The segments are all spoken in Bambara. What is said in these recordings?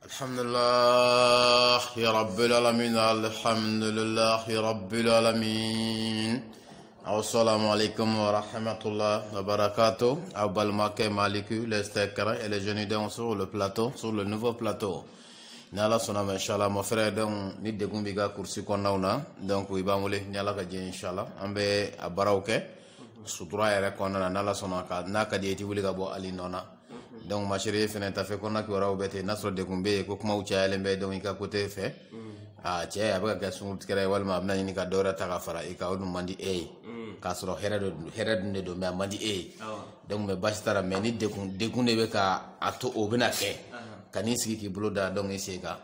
الحمد لله يا رب العالمين الحمد لله يا رب العالمين السلام عليكم ورحمة الله وبركاته Abal Maké Maliku les stekra et les jeunes donc sur le plateau sur le nouveau plateau Nala sonama inshallah mon frère donc ni degum biga kursi konnawna donc wi bamule nyala ka je inshallah ambe abarawke sutura yere konna nala sonaka naka dieti wuli ga bo ali nona donc ma chérie fene ta fait konna ki wara obete nasro degumbe ko kuma ucha elembe donc ka côté fait che abaga ga sunu tkere walma abna ni ka dora ta ka fara ka odum mandi ka soro herado ne do me mandi donc me bastara me ni degun ne be ka ato obina ke kanisi ki bloda donc iseka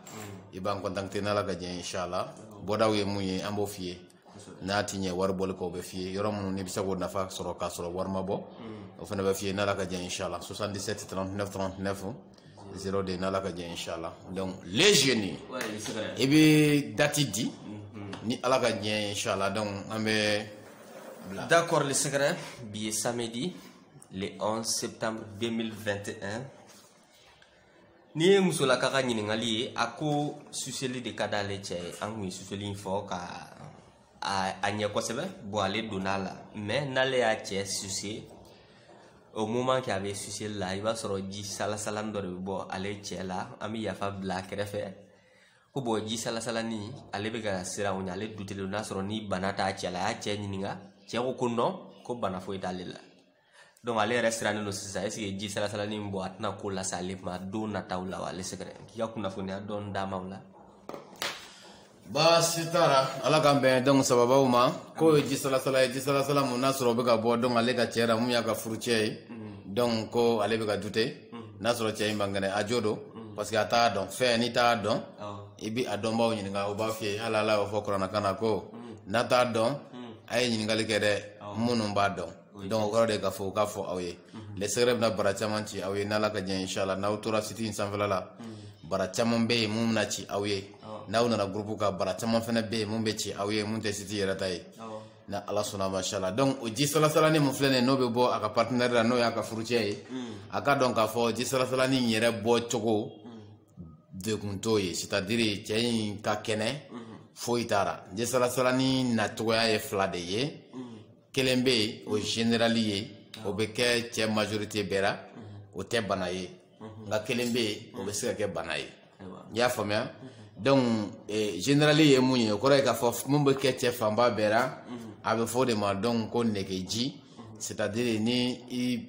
iban contacter na la ga je inshallah bodaw ye muyi ambo fiye nati nye war bol ko be fiye yorom ni bisa go nafa soro ka soro war mabo o fana be fiye na la ga je inshallah 77 39 39 02 na la ga je inshallah donc les jeunes et bi dati di ni ala ga je inshallah donc amé d'accord le secret bi samedi le 11 septembre 2021 ni musola kaka nyiningali ako suseli de kadale che angui suseli info ka anya ko sebe bo ale donala mais nale ya che susi au moment qu'il avait susi là il va soro ji sala salam do bo ale che la ami ya fa black refe ko bo ji sala salani ale be ga sira wonya ale dutele na soro ni banata che la ya che nyininga che ko kunno ko bana fo italila donc aller restaurant no sisa esi ji sala sala ni mbo atna ko la salif ma do na tawla wala secret ya kuna fo ne don dama wala ba sitara ala gambe donc sababa uma ko ji sala sala mo nasro be ga bo donc ale ga chera mu ya ga furuche donc ko ale be ga dute nasro che mbangane ajodo parce que ata donc fe ni ta don ibi adon ba woni nga o ba fi ala la o fo korana kana ko nata don ay ni ngali kede munu ba don donc ko de gafo awye les secrets na barachamanci awye na la ka je inshallah na utura city sanfala la baracham be mum na ci awye na una na groupe ka baracham fena be mum be ci awye mum te city yaratai na Allah subhanahu wa ta'ala donc o ji sala sala ni mum flene no be bo aka partenaire no ya ka furuche aka donc ka fo ji sala sala ni yere bo chogo de kuntoye c'est-à-dire tiens ka kene fo itara ji sala sala ni na toya e flade ye kelembe au généralier au beke tie majorité bera au te banaye nga kelembe au bese ke banaye ya famia donc généralier munye ko re ka fof mumbe ke tie famba bera ave fo de ma donc ko negeji c'est-à-dire ni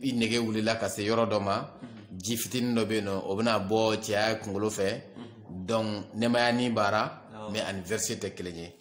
i nege wulila ka se yoro doma ji fitin no be no obna bo tia kungolo fe donc nemaya ni bara mais anniversaire te kelenye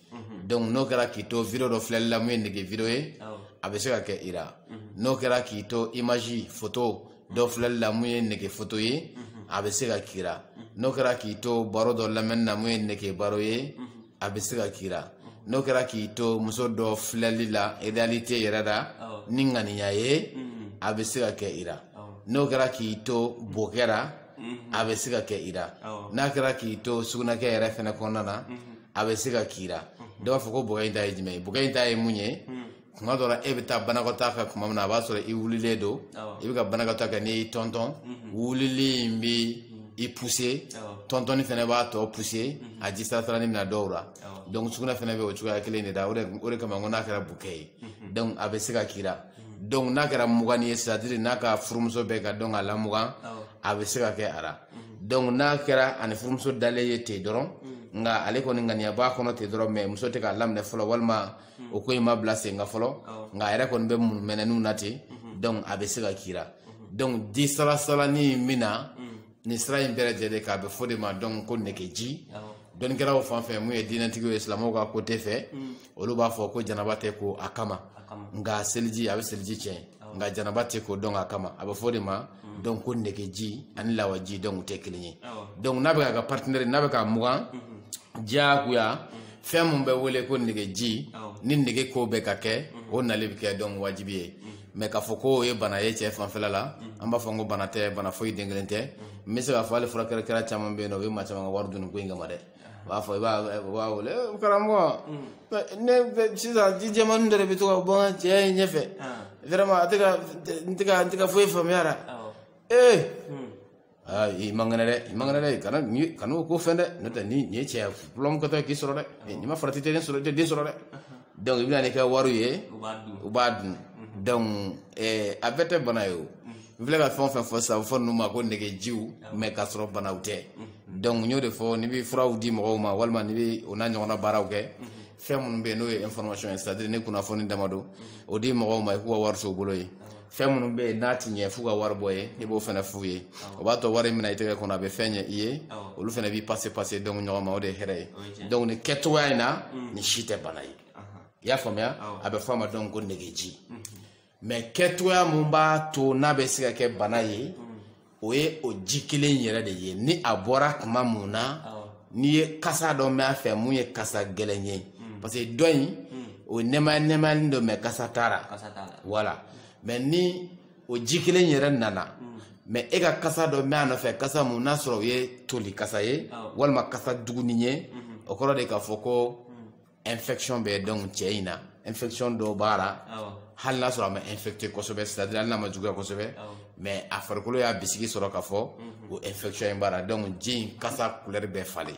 donc no kera kito video do flella mu nege video e abese ka ke ira no kera kito image photo do flella mu nege photo e abese ka kira no kera kito baro do lamenna mu nege baro e abese ka kira no kera kito muso do flella réalité yerada ningani yaye abese ka ke ira no kera kito bokera abese ka ke ira na kera kito suguna ke yere fena konana abese ka kira do fa ko bogainta ejime bogainta e munye kuma dora ebita banakota ka kuma na ba sore i wulile do ebika banakota ka ni tonton wulili mbi i pousser tonton ni fene ba to pousser a distra ni na dora donc sukuna fene be o chuka kele ni da ore kama ngona kara bukei donc abese ka kira donc na kara mugani c'est-à-dire na ka furumso be ka donc ala mugan abese ka ke ara donc na kara an furumso dale yete doron nga ale ko ngani ba kono te doro me muso te ka lamne folo walma o ko ma blase nga folo nga ere ko be menenu nati donc abese ka kira donc di sala sala ni mina ni sra imbere jede ka be fode ma donc ko nekeji don kera o fanfe mu e dinantigo islamo ka ko te fe o lu ba fo ko janabate ko akama nga selji abe selji che nga janabate ko donc akama abe fode ma donc ko nekeji an lawaji donc te klinyi donc nabe ka partenaire nabe ka mugan jaguya fem mbe wole ko nige ji ni nige ko be ka ke o nale bi ke donc wajibi mais ka foko e bana ye che fan felala amba fongo bana te bana foyi denglente mais ka fale fura kera kera chama be no be ma chama wardu no ko ngama de wa fo ba wole karamo ne sisa ji jaman ndere bi to bon che nyefe vraiment tika foyi famiara i mangana kana kanu ko fende nota ni che problem ko to ki soro de ni ma farati te soro de soro de donc ibna ne ka waru ye ubad donc avete banayo vle ka fon fo sa fo no ma ko ndege jiw me ka soro banawte donc ñoo de fo ni bi fraw di mo ma walma ni bi ona ñona baraw ke fem be no information c'est-à-dire ne kuna fo ni damado o di mo ma ko war so boloy fem be nati nye fu ga war boye ni bo fena fuye o ba to ware mina ite ko na be fenye iye o lu fena bi passer donc ñoo ma o de here donc ni ketwa ina ni shite banay ya famia abe fama donc ko negeji mais ketwa mumba to na be siga ke banaye oye o jikile yere de ye ni abora kuma muna ni kasa do me afa mu ye kasa gelenye parce que doyi o nema ndo me kasa tara voilà mais ni o jikile yere nana mais e ka kasa do me anofe kasa muna soro ye toli kasa ye walma kasa duguninye o koro de ka foko infection be donc cheina infection do bara hal na soro ma infecté kosobe c'est-à-dire na ma juga kosobe mais a farkolo ya bisigi soro ka fo o infection bara donc jin kasa couleur be fale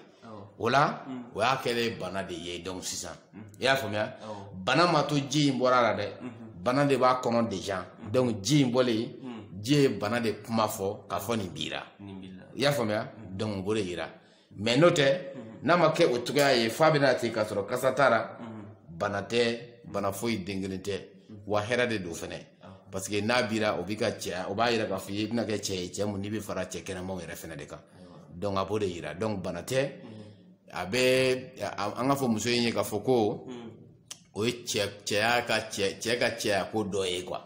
wala o ya kele bana de ye donc sisan ya famia bana ma to jin bora la de bana de ba kono déjà donc jin bolé je bana de kuma fo ka fo ni bira ya famia donc bore ira mais note na ma ke o tuga ye fabina ti ka soro kasa tara bana te bana foyi dengelete wa hera de do fene parce que na bira o bika tia o ba ira ka fi na ke che mu ni bi fara che kena mo re fene de ka donc abode ira donc banate abe anga fo muso yin ka foko o che ka ko do e kwa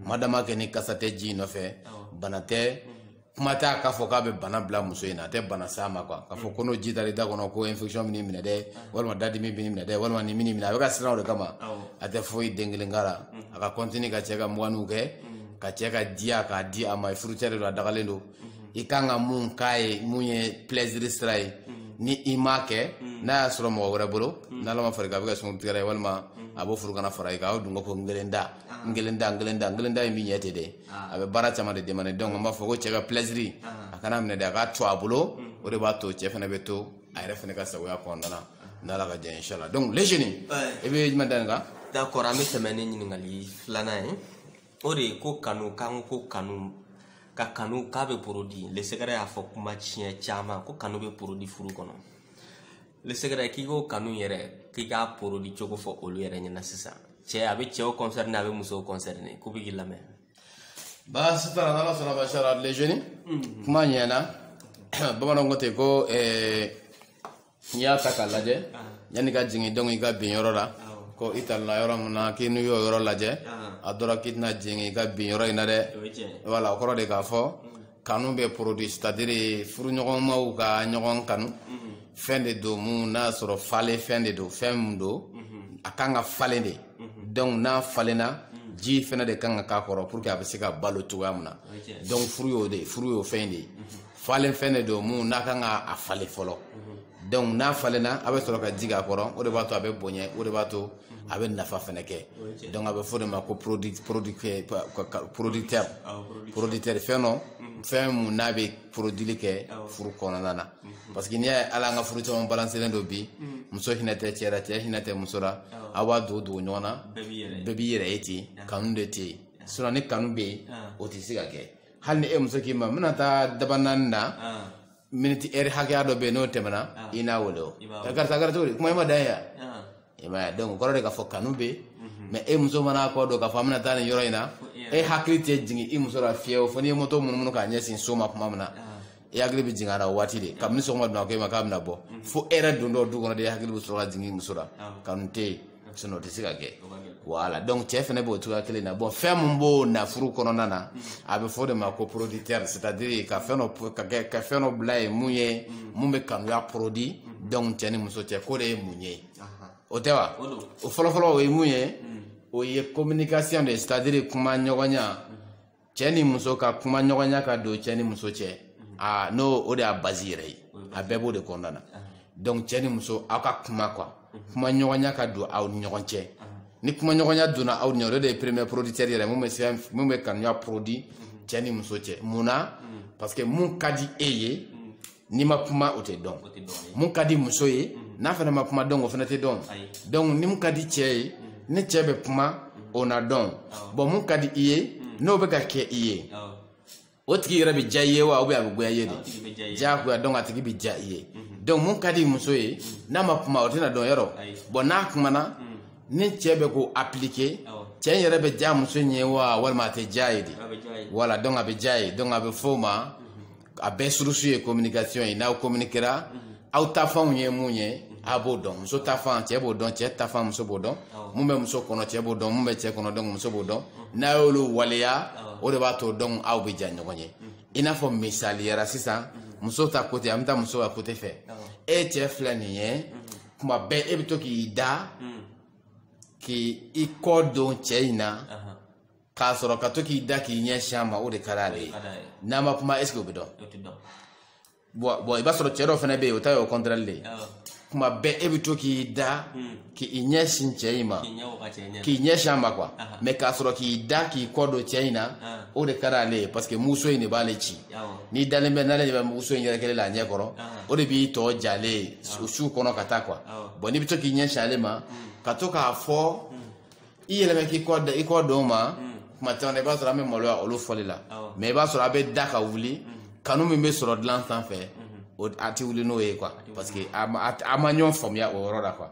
madama ke ni kasate ji no fe banate kumata ka fo ka be bana bla muso ina te bana sama kwa ka fo kono ji dali da kono ko infection mini mina de walma dadi mi bini mina de walma ni mini mina be ka sira o de kama ate fo i dengelengara aka continue ka cheka mwanu ke ka cheka dia ka di ama fruitière do dagalendo ikanga mun kai munye plaisir stray ni imake na soro mo wora bolo na lama farga be ka sun tigare walma abo furugana faray ka dungo ko ngelenda mi nyete de abe barata ma de demane donc ma fo ko cheka plaisir akana mne da ka to abulo o de ba to chefene beto ay refene ka sawa ko ndana na la ga je inshallah donc les jeunes e be mandanga d'accord ami semene ni ngali flana ore ko kanu ka kanu ka be produit le segara ya fo kuma chie chama ko kanu be produit furu kono le segara ki go kanu yere ki ga produit choko fo olu yere nyina sisa che abe che o concerné abe muso concerné ko bi gilame ba sita na la sala bashara les jeunes kuma nyana bamana ngote ko nya takalaje yani ga jingi dongi ga binyoro la ko ital na yoro na kinu yo yoro laje adora kitna jingi ga binyoro ina de wala ko de ga fo kanu be produit c'est-à-dire furu nyogon ma u ga nyogon kanu fende do mu na soro fale fende do femdo akanga fale de donc na fale na ji fene de kanga ka koro pour que abisika balo tuamna donc furu yo fende fale fende do mu na kanga a fale folo donc na fale na abe soro ka jiga koro o de bato abe bonye o de bato abe nafa fene ke donc abe fo de ma ko producteur feno fem mu na be produit ke furu kono nana parce que ni ala nga furu to balancer ndo bi muso hinate chera che hinate musora awa do nyona bebi yere eti kanu de ti sura ni kanu be o ti siga ke hal ni muso ki ma munata dabananda minute er haga do be no temana ina wolo tagar to kuma ma daya ima donc ko de ka fo kanu be mais muso mana ko do ka famna tan yoro ina hakrite jingi muso ra fieo foni moto mun ka nyesi soma kuma mana agri bi jinga na wati de kam ni so ngod na ko ma kam na bo fo era do ko de agri bu so ra jingi muso ra kanute sono te siga ke voilà donc chef ne bo tuka kele na bon femme mbo na furu kono nana abe fo de ma ko producteur c'est-à-dire ka feno blay munye mumbe kanu ya produit donc tani muso te ko de munye o tewa o folo o munye o ye communication de c'est-à-dire kuma nyogonya cheni muso ka kuma nyogonya ka do cheni muso che no o de a bazire a bebo de kondana donc cheni muso aka kuma kwa kuma nyogonya ka do aw nyogonche ni kuma nyogonya do na aw nyoro de premier producteur yere mumbe kan ya produit cɛ ni muso cɛ mun na parce que mun ka di e ye n'i ma kuma o tɛ dɔn mun ka di muso ye n'a fana ma kuma dɔn o fana tɛ dɔn donc ni mun ka di cɛ ye ni cɛ bɛ kuma o na dɔn bon mun ka di i ye n'o bɛ ka kɛ i ye o tigi yɛrɛ bɛ diya i ye wa ou bien a bɛ goya i ye de diyagoya donc a tigi bɛ diya i ye donc mun ka di muso ye n'a ma kuma o tɛna dɔn yɔrɔ bon n'a kumana ni cɛ bɛ k'o appliquer cɛ in yɛrɛ bɛ diya muso in ye wa walima a tɛ diya ye de voilà donc a bɛ diya ye donc a bɛ fɔ o ma a bɛɛ surusu ye communication ye n'aw communiquera aw ta fanw ye mun ye a b'o dɔn muso ta fan cɛ b'o dɔn cɛ ta fan muso b'o dɔn mun bɛ muso kɔnɔ cɛ b'o dɔn mun bɛ cɛ kɔnɔ donc muso b'o dɔn n'a y'olu waleya o de b'a to donc aw bɛ diya ɲɔgɔn ye i n'a fɔ misaliyara sisan muso ta côté an bɛ taa muso ka côté fɛ e cɛ filɛ nin ye kuma bɛɛ e bɛ to k'i da k'i kɔ don cɛ in na k'a sɔrɔ ka to k'i da k'i ɲɛsin a ma o de ka d'ale ye n'a ma kuma est ce que o bɛ dɔn bon i b'a sɔrɔ cɛ dɔ fana bɛ yen o ta ye o contraire de ye kuma bɛɛ e bɛ to k'i da k'i ɲɛsin cɛ in ma k'i ɲɛsin a ma quoi mais k'a sɔrɔ k'i da k'i kɔ don cɛ in na o de ka d'ale ye parce que muso in de b'ale ci n'i dalen bɛ n'ale de bɛ muso in yɛrɛ kelen la a ɲɛ kɔrɔ o de b'i tɔ jalen su kɔnɔ ka taa quoi bon n'i bɛ to k'i ɲɛsin ale ma ka to k'a fɔ i yɛlɛmɛ k'i kɔ don ma kuma caman i b'a sɔrɔ an bɛ maloya olu fɔli la mais i b'a sɔrɔ a bɛ da ka wuli kanu min bɛ sɔrɔ dilan sanfɛ a tɛ wuli n'o ye quoi parce que a ma ɲɔgɔn faamuya o yɔrɔ la quoi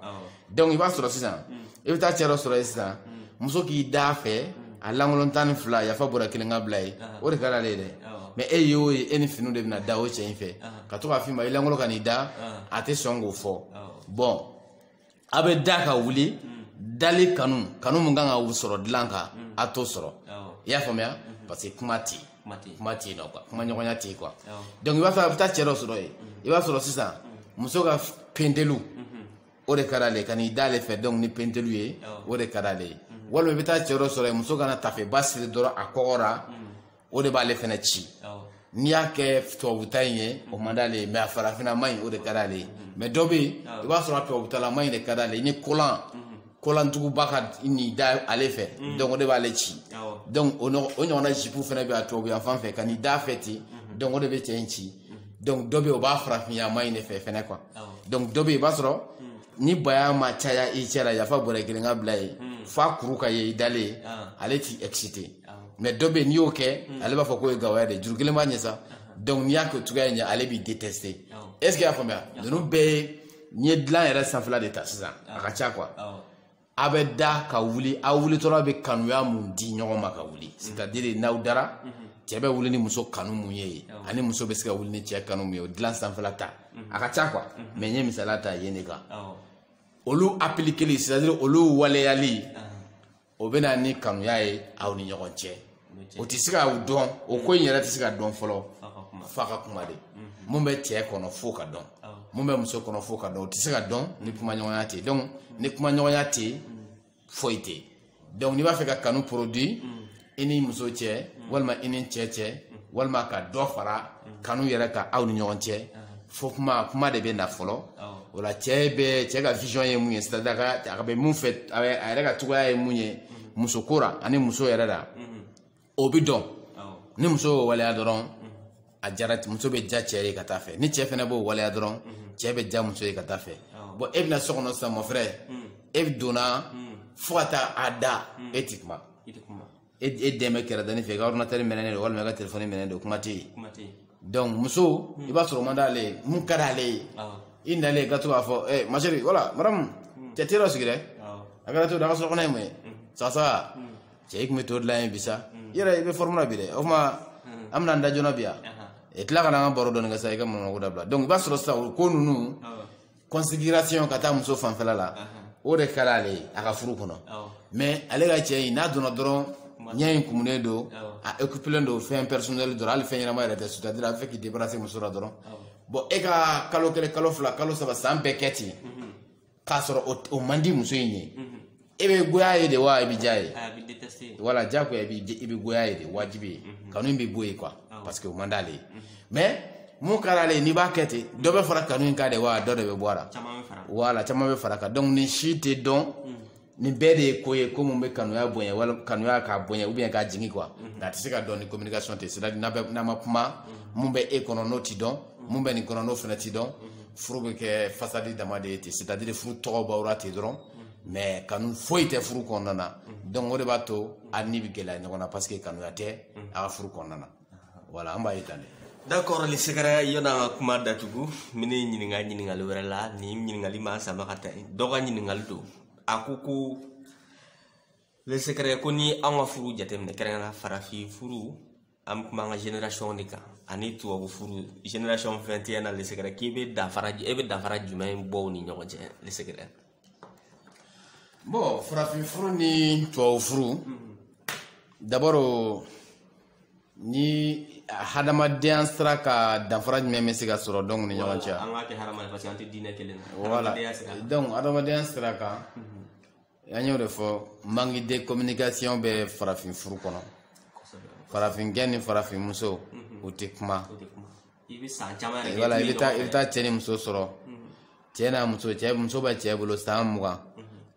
donc i b'a sɔrɔ sisan i bɛ taa cɛ dɔ sɔrɔ yen sisan muso k'i da fɛ a lankolon 12 yafa bɔra kelen ka bila ye o de ka d'ale ye dɛ mais e ye o ye e ni finiw de bɛna da o cɛ in fɛ ka to k'a f'i ma i lankolon ka n'i da a tɛ sɔn k'o fɔ bon a bɛ da ka wuli dali kanu mun kan ka sɔrɔ dilan kan a t'o sɔrɔ i y'a faamuya parce que kuma tɛ yen nɔ quoi kuma ɲɔgɔnya tɛ yen quoi donc i b'a fɔ a bɛ taa cɛ dɔ sɔrɔ yen i b'a sɔrɔ sisan muso ka pentelu o de ka d'ale ye ka n'i d'ale fɛ donc ni pentelu ye o de ka d'ale ye walima i bɛ taa cɛ dɔ sɔrɔ yen muso kana tafeba siri dɔrɔn a kɔgɔra o de b'ale fana ci n'i y'a kɛ tubabuta in ye o man d'ale ye mais a farafinna ma ɲi o de ka d'ale ye mais dɔ bɛ yen i b'a sɔrɔ a tubabutala ma ɲi de ka d'ale ye ni kolantuguba ka n'i da ale fɛ donc o de b'ale ci donc o ɲɔgɔnna jipu fana bɛ a tubabuya fan fɛ ka n'i da fɛ ten donc o de bɛ cɛ in ci donc dɔ bɛ yen o b'a farafinya ma ɲi de fɛ fɛnɛ quoi donc dɔ bɛ yen i b'a sɔrɔ ni baya ma caya i cɛ la yafa bɔra kelen ka bila ye f'a kuru ka ye i dalen ale t'i excité mais dɔ bɛ yen n'i y'o kɛ ale b'a fɔ k'o ye gawaya de juru kelen b'a ɲɛ sa donc n'i y'a kɛ cogoya ɲɛ ale b'i détester est ce que i y'a faamuya ninnu bɛɛ ye n'i ye dilan yɛrɛ sanfɛla de ta sisan a ka ca quoi a bɛ da ka wuli a wulitɔla bɛ kanuya mun di ɲɔgɔn ma ka wuli c'est à dire n'aw dara cɛ bɛ wuli ni muso kanu mun ye ani muso bɛ se ka wuli ni cɛ kanu mun ye o dilan sanfɛla ta a ka ca quoi mais n ye misaliya ta yen de kan olu appliqueli c'est à dire olu waleyali o bɛ na ni kanuya ye aw ni ɲɔgɔn cɛ o tɛ se ka dɔn o ko in yɛrɛ tɛ se ka dɔn fɔlɔ f'a ka kuma de mun bɛ cɛ kɔnɔ f'o ka dɔn mun bɛ muso kɔnɔ f'o ka dɔn o tɛ se ka dɔn ni kuma ɲɔgɔnya tɛ donc ni kuma ɲɔgɔnya tɛ foyi tɛ donc n'i b'a fɛ ka kanu produit i ni muso cɛ walima i ni cɛ cɛ walima ka dɔ fara kanu yɛrɛ ka aw ni ɲɔgɔn cɛ fo kuma de bɛ na fɔlɔ o la cɛ ka vision ye mun ye c'est à dire a bɛ mun fɛ a yɛrɛ ka cogoya ye mun ye muso ko ra ani muso yɛrɛ la o bɛ dɔn ni muso y'o waleya dɔrɔn a jara muso bɛ ja cɛ ye ka taa fɛ ni cɛ fana b'o waleya dɔrɔn cɛ bɛ ja muso ye ka taa fɛ bon e bɛna so kɔnɔ sisan mon frère e donna fo ka taa a da e tɛ kuma e dɛmɛ kɛrɛ dani fɛ i ka ordinateur minɛnen don walima i ka téléphone minɛnen don kuma tɛ yen donc muso i b'a sɔrɔ o man d'ale ye mun ka d'ale ye i nalen i ka to k'a fɔ ma chérie voilà madame cɛ tɛ dɔ sigi dɛ a kɛra to da a ka sɔrɔ kɔnɔ ye mun ye sasa cɛ i tun bɛ to dilan yen bi sa i yɛrɛ i bɛ forme la bi dɛ o tuma an bɛna an da joona bi yan i tila ka na an ka baro dɔɔni kɛ sa i ka mamako dabila donc i b'a sɔrɔ sisan o ko ninnu considération ka taa muso fanfɛla la o de ka d'ale ye a ka furu kɔnɔ mais ale ka cɛ in n'a donna dɔrɔn ɲɛ in kumunen don a occupelen don fɛn personnel dɔrɔn hali fɛn ɲɛnama yɛrɛ tɛ c'est à dire a bɛ fɛ k'i débarrasser muso la dɔrɔn bon e ka kalo kelen kalo fila kalo saba san bɛɛ kɛ ten k'a sɔrɔ o man di muso in ye e bɛ goya ye de wa i bɛ diya ye voilà diyagoya i bɛ goya ye de wajibi ye kanu in bɛ bɔ yen quoi parce que o man d'ale ye mais mun ka d'ale ye n'i b'a kɛ ten dɔ bɛ fara kanu in kan de wa dɔ de bɛ bɔ a la voilà caman bɛ fara kan donc nin si tɛ dɔn ni bɛɛ de ye ko ye ko mun bɛ kanuya bonya wala kanuya ka bonya ou bien ka jigin quoi nka a tɛ se ka dɔn ni communication tɛ c'est-à-dire n'a ma kuma mun bɛ e kɔnɔ n'o ti dɔn mun bɛ nin kɔnɔ n'o fana ti dɔn furu bɛ kɛ fasadi dama de ye ten c'est-à-dire furu tɔgɔ b'aw ten dɔrɔn mais kanu foyi tɛ furu kɔnɔna na donc o de b'a to a ni bɛ gɛlɛya ɲɔgɔn na parce que kanuya tɛ a ka furu kɔnɔna na voilà an b'a ye tan de. D'accord, le secret yona kuma datugu mini ɲiningali wɛrɛ la ni ɲiningali ma sama ka taa dɔ ka ɲiningali do a ko ko le secret ko ni an ka furu jateminɛ kɛrɛnkɛrɛnnenya farafin furu an kuma an ka génération de kan ani tubabu furu génération 21 na le secret k'i bɛ danfara e bɛ danfara jumɛn bɔ u ni ɲɔgɔn cɛ le secret. Bon farafin furu ni tubabu furu d'abord ni hadamadenya sira ka danfara jumɛn bɛ se ka sɔrɔ donc ni ɲɔgɔn cɛ an ka kɛ hadamadenya parce que an tɛ diinɛ kelen na voilà donc hadamadenya sira kan an y'o de fɔ manque de communication bɛ farafin furu kɔnɔ farafin kɛ ni farafin muso o tɛ kuma i bɛ san caman yɛrɛ voilà i bɛ taa cɛ ni muso sɔrɔ cɛ n'a muso bɛ cɛ bolo san 20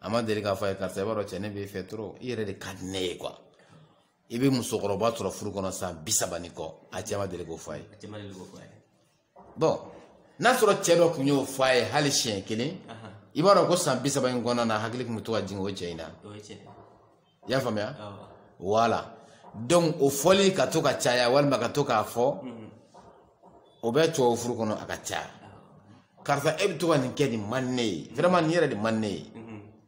a ma deli k'a fɔ a ye karisa i b'a dɔn cɛ ne b'i fɛ trop i yɛrɛ de ka di ne ye quoi i bɛ musokɔrɔba sɔrɔ furu kɔnɔ san 30 ni kɔ a cɛ ma deli k'o fɔ a ye bon n'a sɔrɔ cɛ dɔ tun y'o fɔ a ye hali siɲɛ kelen i b'a dɔn ko san 30 in kɔnɔna na hakili tun bɛ to ka jigin o cɛ in na i y'a faamuya voilà donc o fɔli ka to ka caya walima ka to k'a fɔ o bɛ tubabu furu kɔnɔ a ka caya karisa e bɛ to ka nin kɛ nin man ne ye vraiment nin yɛrɛ de man ne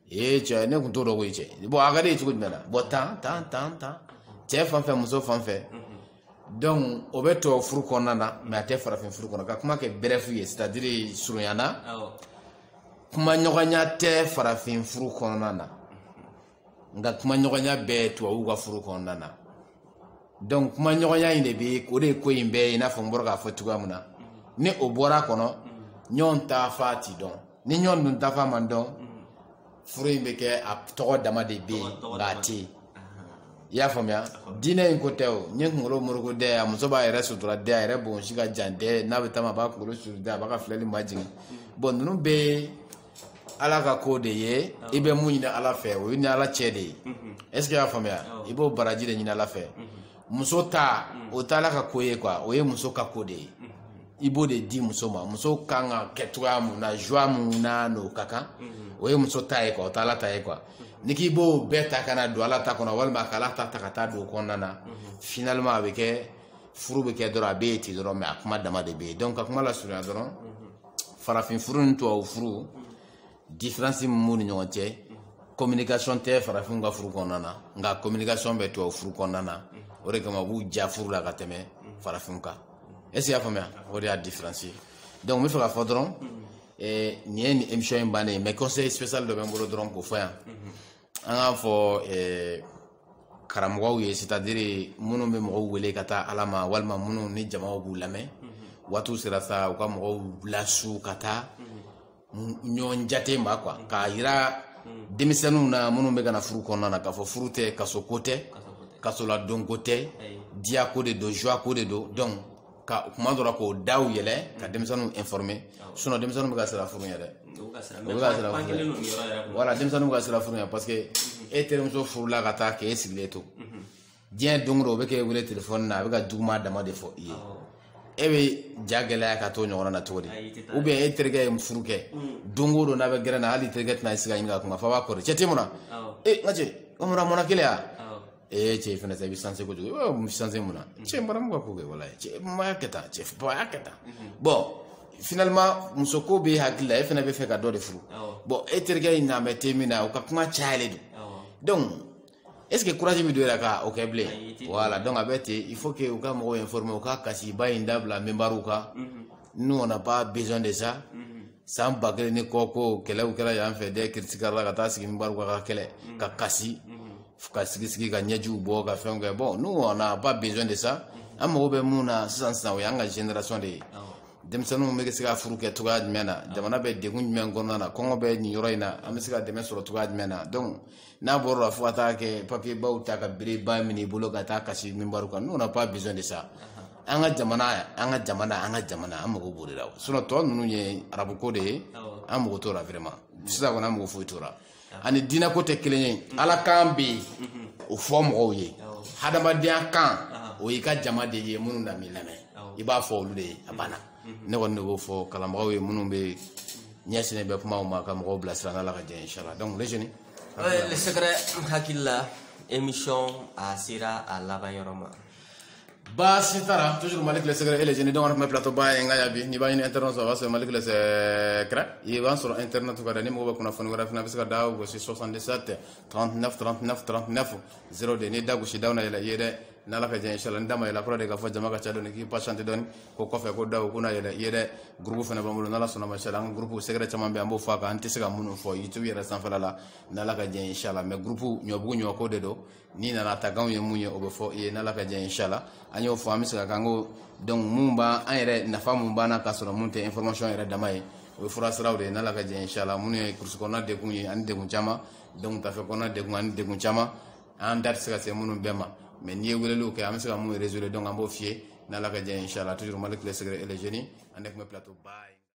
ye cɛ ne tun t'o dɔn ko ye cɛ bon a ka di ye cogo jumɛn na bon tan cɛ fan fɛ muso fan fɛ donc o bɛ tubabu furu kɔnɔna na mais a tɛ farafin furu kɔnɔ ka kuma kɛ bref ye c'est-à-dire surunyana kuma ɲɔgɔnya tɛ farafin furu kɔnɔna na nka kuma ɲɔgɔnya bɛ tubabu ka furu kɔnɔna na donc kuma ɲɔgɔnya in de bɛ o de ye ko in bɛɛ ye i n'a fɔ n bɔra k'a fɔ cogoya min na ni o bɔra kɔnɔ ɲɔgɔn taafa ti dɔn ni ɲɔgɔn dun taafa man dɔn furu in bɛ kɛ a tɔgɔ dama de bɛ yen nka a tɛ yen i y'a faamuya diinɛ in ko tɛ o n ye kunkolo morogo dɛ a muso b'a yɛrɛ sutura dɛ a yɛrɛ bonsi ka jan dɛ n'a bɛ taama a b'a kunkolo suru dɛ a b'a ka filɛli ma jigin bon ninnu bɛ ala ka ko de ye i bɛ mun ɲini ala fɛ o ye ni ala cɛ de ye est ce que i y'a faamuya i b'o baraji de ɲini ala fɛ muso ta o t'a ala ka ko ye quoi o ye muso ka ko de ye i b'o de di muso ma muso kan ka kɛ cogoya mun na joie mun na n'o ka kan o ye muso ta ye quoi o t'a ala ta ye quoi ni k'i b'o bɛɛ ta kana don ala ta kɔnɔ walima ka ala ta ka taa don o kɔnɔna na finalement a bɛ kɛ furu bɛ kɛ dɔrɔn a bɛ ye ten dɔrɔn mais a kuma dama de bɛ yen donc ka kuma lasurunya dɔrɔn farafin furu ni tubabu furu différence min b'u ni ɲɔgɔn cɛ communication tɛ farafin ka furu kɔnɔna na nka communication bɛ tubabu furu kɔnɔna na o de kama u b'u ja furu la ka tɛmɛ farafin kan est ce que i y'a faamuya o de y'a différence ye donc n bɛ fɛ k'a fɔ dɔrɔn nin ye nin émission in bannen ye mais conseil spécial dɔ bɛ n bolo dɔrɔn k'o fɔ yan an k'a fɔ karamɔgɔw ye c'est-à-dire minnu bɛ mɔgɔw wele ka taa ala ma walima minnu ni jamaw b'u lamɛn waatiw sera sa u ka mɔgɔw lasu ka taa ɲɔgɔn jate ma quoi k'a yira denmisɛnninw na minnu bɛ ka na furu kɔnɔna na k'a fɔ furu tɛ kaso ko tɛ kasoladon ko tɛ diya ko de don joie ko de don donc ka kuma dɔ la k'o daw yɛlɛ ka denmisɛnninw informer sinon denmisɛnninw bɛ ka sira furu ɲɛ dɛ o bɛ ka sira furu ɲɛ voilà denmisɛnninw bɛ ka sira furu ɲɛ parce que e terimuso furula ka taa k'e sigilen to diɲɛ don o don o bɛ k'e wele téléphone na a bɛ ka juguman dama de fɔ i ye e bɛ ja gɛlɛya ka to ɲɔgɔn na cogo di ou bien e terikɛ ye furu kɛ don o don n'a bɛ gɛrɛ na hali terikɛ tɛna se ka ɲini ka kuma f'a b'a kɔrɔ cɛ tɛ mun na n ka cɛ o mɔna kelen ya cɛ fana sa i bɛ sanse kojugu i b'a sanse mun na cɛ n bɔra mun ka ko kɛ wala cɛ maya kɛ tan cɛ baya kɛ tan bon finalement muso ko bɛ hakili la e fana bɛ fɛ ka dɔ de furu bon e terikɛ in na mɛ te min na o ka kuma cayalen don donc est ce que courage min don yɛrɛ ka o kɛ bilen voilà donc a bɛ ten il faut que u ka mɔgɔw informer u ka kasiba in dabila minbariw kan nous on n'a pas besoin de ça san 1000 ni kɔ ko kɛlɛw kɛra yan fɛ dɛ kiritikarila ka taa sigi minbariw kan ka kɛlɛ ka kasi ka sigi ka ɲɛjiw bɔ ka fɛnw kɛ bon nous on n'a pas besoin de ça an mago bɛ mun na sisan o y'an ka génération de ye denmisɛnninw bɛ se ka furu kɛ cogoya jumɛn na jamana bɛ degun jumɛn kɔnɔna na kɔngɔ bɛ nin yɔrɔ in na an bɛ se ka dɛmɛ sɔrɔ cogoya jumɛn na donc n'a bɔra la fo ka taa kɛ papier baw ta ka bereba minɛ i bolo ka taa kasi minbariw kan nous on n'a pas besoin de ça an ka jamana an mago b'o de la sinon tɔ ninnu ye arabu ko de ye an mago t'o la vraiment sisan kɔni an mago foyi t'o la ani dina ko te kelen ala kan be o fo mo ye hadama dia kan o yi ka jama de ye munu da mi lame i b'a fɔ olu de ye a banna ne kɔni de b'o fɔ kalanbagaw ye minnu bɛ ɲɛsinnen bɛ kumaw ma ka mɔgɔw bilasira n'ala ka jɛ inchallah donc les jeunes le secret hakila émission a sera a laban yɔrɔ ma baasi tara toujours Malick le secret et les jeunes donc on a plateau ba nga yabi ni ba ni internet so va Malick le secret i va sur internet ko da ni mo ba kuna fon wara fina biska dawo go 77 39 39 39 02 ni dago shi dawna yela yede nala ka jɛ inchallah ndama yela pro de ka fo jama ka cha don ki patiente don ko kɔfɛ ko dawo kuna yela yede groupe fana bamulu nala sona machala an groupe secret caman be ambo fa ka anti sega munu fo youtube yɛrɛ sanfɛla la nala ka jɛ inchallah mais groupe ɲɔbugu ɲɔ ko de do ni nana taganw ye mun ye o be fɔ ye nala ka jɛ inchallah an y'o fɔ an bɛ se ka kan ko donc mun b'a an yɛrɛ nafa mun b'an na ka sɔrɔ mun tɛ information yɛrɛ dama ye o ye fura siraw de ye n'ala ka jɛ inchallah mun ye kurusi kɔnɔna degun ye ani degun caman donc tafe kɔnɔna degun ani degun caman an da tɛ se ka se minnu bɛɛ ma mais n'i ye weleliw kɛ an bɛ se ka mun résoudre donc an b'o f'i ye n'ala ka jɛ inchallah toujours Malick le secret et les jeunes an de tun bɛ plateau ba ye